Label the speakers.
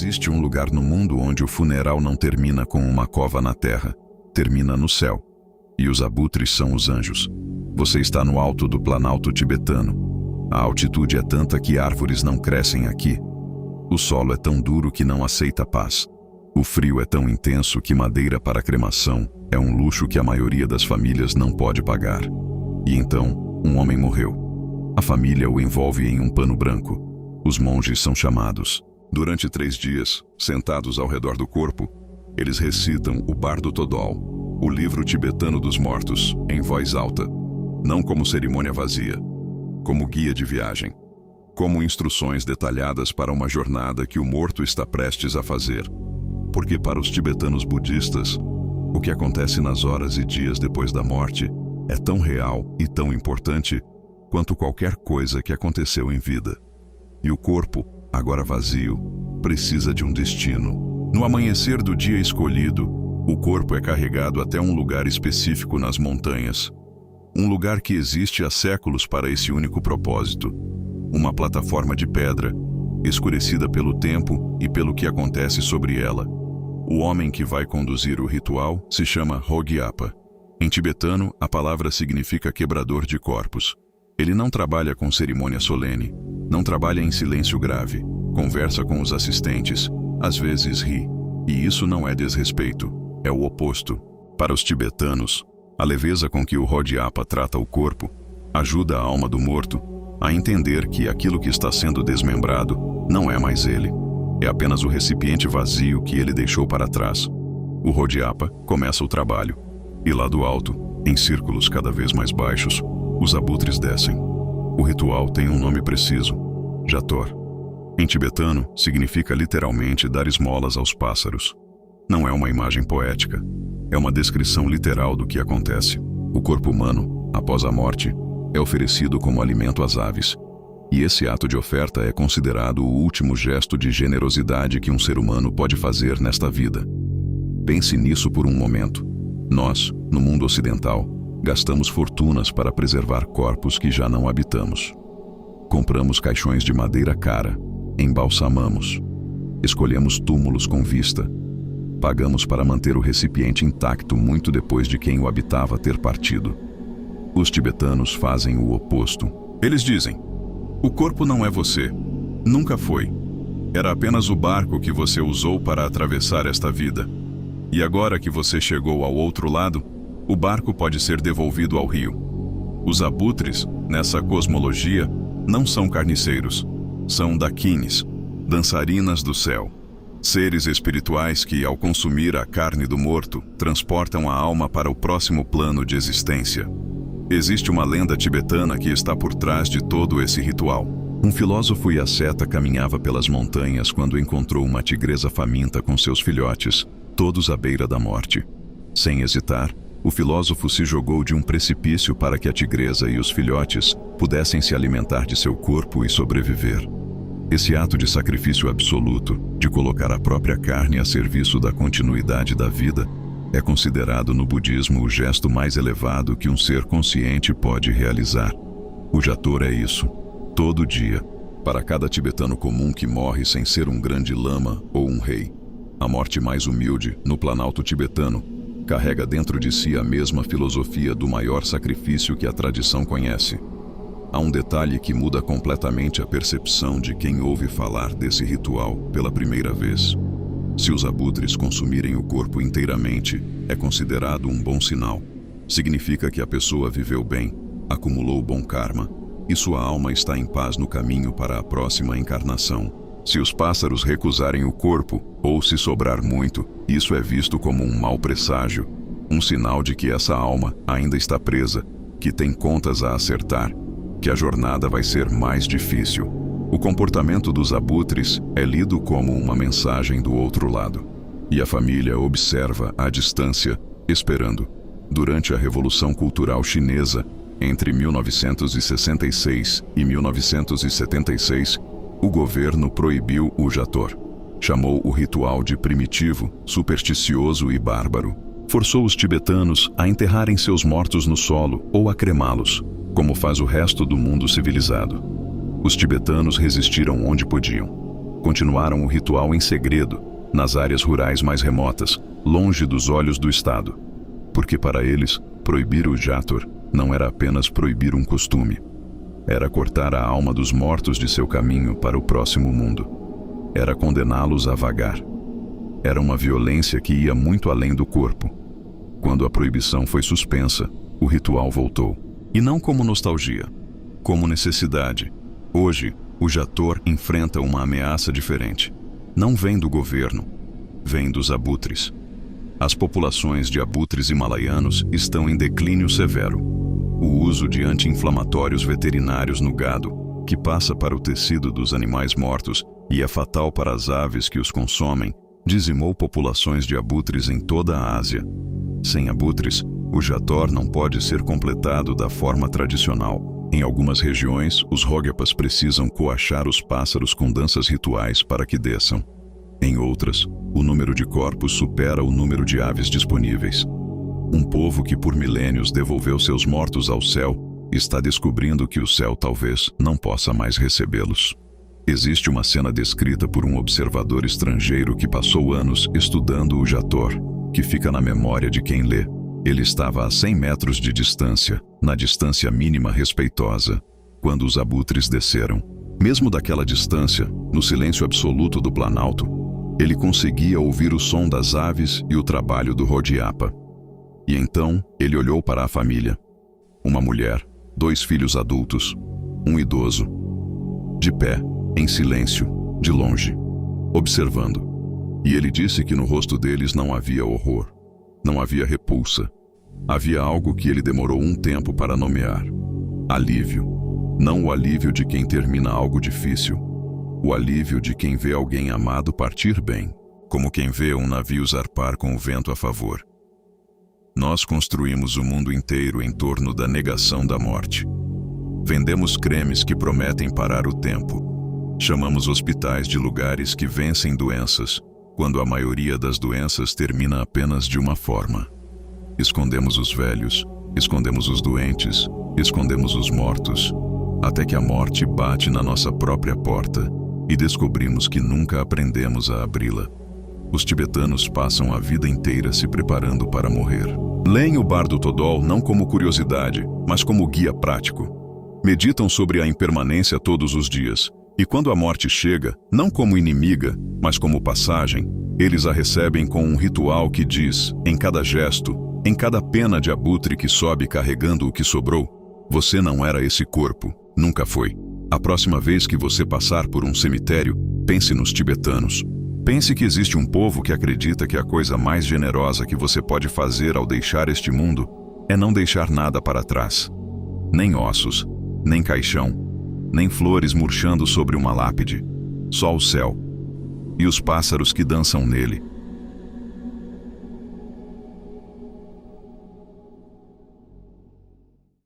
Speaker 1: Existe um lugar no mundo onde o funeral não termina com uma cova na terra, termina no céu. E os abutres são os anjos. Você está no alto do Planalto tibetano. A altitude é tanta que árvores não crescem aqui. O solo é tão duro que não aceita paz. O frio é tão intenso que madeira para cremação é um luxo que a maioria das famílias não pode pagar. E então, um homem morreu. A família o envolve em um pano branco. Os monges são chamados. Durante 3 dias, sentados ao redor do corpo, eles recitam o Bardo Todol, o livro tibetano dos mortos, em voz alta, não como cerimônia vazia, como guia de viagem, como instruções detalhadas para uma jornada que o morto está prestes a fazer. Porque para os tibetanos budistas, o que acontece nas horas e dias depois da morte é tão real e tão importante quanto qualquer coisa que aconteceu em vida. E o corpo, agora vazio, precisa de um destino. No amanhecer do dia escolhido, o corpo é carregado até um lugar específico nas montanhas. Um lugar que existe há séculos para esse único propósito. Uma plataforma de pedra, escurecida pelo tempo e pelo que acontece sobre ela. O homem que vai conduzir o ritual se chama Hogyapa. Em tibetano, a palavra significa quebrador de corpos. Ele não trabalha com cerimônia solene, não trabalha em silêncio grave, conversa com os assistentes, às vezes ri. E isso não é desrespeito, é o oposto. Para os tibetanos, a leveza com que o Hogyapa trata o corpo ajuda a alma do morto a entender que aquilo que está sendo desmembrado não é mais ele. É apenas o recipiente vazio que ele deixou para trás. O Hogyapa começa o trabalho. E lá do alto, em círculos cada vez mais baixos, os abutres descem. O ritual tem um nome preciso: Jator. Em tibetano, significa literalmente dar esmolas aos pássaros. Não é uma imagem poética, é uma descrição literal do que acontece. O corpo humano, após a morte, é oferecido como alimento às aves. E esse ato de oferta é considerado o último gesto de generosidade que um ser humano pode fazer nesta vida. Pense nisso por um momento. Nós, no mundo ocidental, gastamos fortunas para preservar corpos que já não habitamos. Compramos caixões de madeira cara, embalsamamos, escolhemos túmulos com vista, pagamos para manter o recipiente intacto muito depois de quem o habitava ter partido. Os tibetanos fazem o oposto. Eles dizem: o corpo não é você, nunca foi. Era apenas o barco que você usou para atravessar esta vida. E agora que você chegou ao outro lado, o barco pode ser devolvido ao rio. Os abutres, nessa cosmologia, não são carniceiros. São dakines, dançarinas do céu. Seres espirituais que, ao consumir a carne do morto, transportam a alma para o próximo plano de existência. Existe uma lenda tibetana que está por trás de todo esse ritual. Um filósofo e asceta caminhava pelas montanhas quando encontrou uma tigresa faminta com seus filhotes, todos à beira da morte. Sem hesitar, o filósofo se jogou de um precipício para que a tigresa e os filhotes pudessem se alimentar de seu corpo e sobreviver. Esse ato de sacrifício absoluto, de colocar a própria carne a serviço da continuidade da vida, é considerado no budismo o gesto mais elevado que um ser consciente pode realizar. O Jator é isso, todo dia, para cada tibetano comum que morre sem ser um grande lama ou um rei. A morte mais humilde, no Planalto tibetano, carrega dentro de si a mesma filosofia do maior sacrifício que a tradição conhece. Há um detalhe que muda completamente a percepção de quem ouve falar desse ritual pela primeira vez. Se os abutres consumirem o corpo inteiramente, é considerado um bom sinal. Significa que a pessoa viveu bem, acumulou bom karma, e sua alma está em paz no caminho para a próxima encarnação. Se os pássaros recusarem o corpo, ou se sobrar muito, isso é visto como um mau presságio, um sinal de que essa alma ainda está presa, que tem contas a acertar, que a jornada vai ser mais difícil. O comportamento dos abutres é lido como uma mensagem do outro lado. E a família observa à distância, esperando. Durante a Revolução Cultural Chinesa, entre 1966 e 1976, o governo proibiu o Jator. Chamou o ritual de primitivo, supersticioso e bárbaro. Forçou os tibetanos a enterrarem seus mortos no solo ou a cremá-los, como faz o resto do mundo civilizado. Os tibetanos resistiram onde podiam. continuaram o ritual em segredo, nas áreas rurais mais remotas, longe dos olhos do Estado. Porque para eles, proibir o Jator não era apenas proibir um costume. Era cortar a alma dos mortos de seu caminho para o próximo mundo. Era condená-los a vagar. Era uma violência que ia muito além do corpo. Quando a proibição foi suspensa, o ritual voltou. E não como nostalgia, como necessidade. Hoje, o Jator enfrenta uma ameaça diferente. Não vem do governo, vem dos abutres. As populações de abutres himalaianos estão em declínio severo. O uso de anti-inflamatórios veterinários no gado, que passa para o tecido dos animais mortos e é fatal para as aves que os consomem, dizimou populações de abutres em toda a Ásia. Sem abutres, o Jator não pode ser completado da forma tradicional. Em algumas regiões, os Hogyapas precisam coachar os pássaros com danças rituais para que desçam. Em outras, o número de corpos supera o número de aves disponíveis. Um povo que por milênios devolveu seus mortos ao céu, está descobrindo que o céu talvez não possa mais recebê-los. Existe uma cena descrita por um observador estrangeiro que passou anos estudando o Jator, que fica na memória de quem lê. Ele estava a 100 metros de distância, na distância mínima respeitosa, quando os abutres desceram. Mesmo daquela distância, no silêncio absoluto do Planalto, ele conseguia ouvir o som das aves e o trabalho do Hodyapa. E então, ele olhou para a família. Uma mulher, 2 filhos adultos, um idoso. De pé, em silêncio, de longe, observando. E ele disse que no rosto deles não havia horror, não havia repulsa. Havia algo que ele demorou um tempo para nomear. Alívio. Não o alívio de quem termina algo difícil. O alívio de quem vê alguém amado partir bem, como quem vê um navio zarpar com o vento a favor. Nós construímos o mundo inteiro em torno da negação da morte. Vendemos cremes que prometem parar o tempo. Chamamos hospitais de lugares que vencem doenças, quando a maioria das doenças termina apenas de uma forma. Escondemos os velhos, escondemos os doentes, escondemos os mortos, até que a morte bate na nossa própria porta e descobrimos que nunca aprendemos a abri-la. Os tibetanos passam a vida inteira se preparando para morrer. Leem o Bardo Thodol não como curiosidade, mas como guia prático. Meditam sobre a impermanência todos os dias, e quando a morte chega, não como inimiga, mas como passagem, eles a recebem com um ritual que diz, em cada gesto, em cada pena de abutre que sobe carregando o que sobrou, você não era esse corpo, nunca foi. A próxima vez que você passar por um cemitério, pense nos tibetanos. Pense que existe um povo que acredita que a coisa mais generosa que você pode fazer ao deixar este mundo é não deixar nada para trás. Nem ossos, nem caixão, nem flores murchando sobre uma lápide. Só o céu. E os pássaros que dançam nele.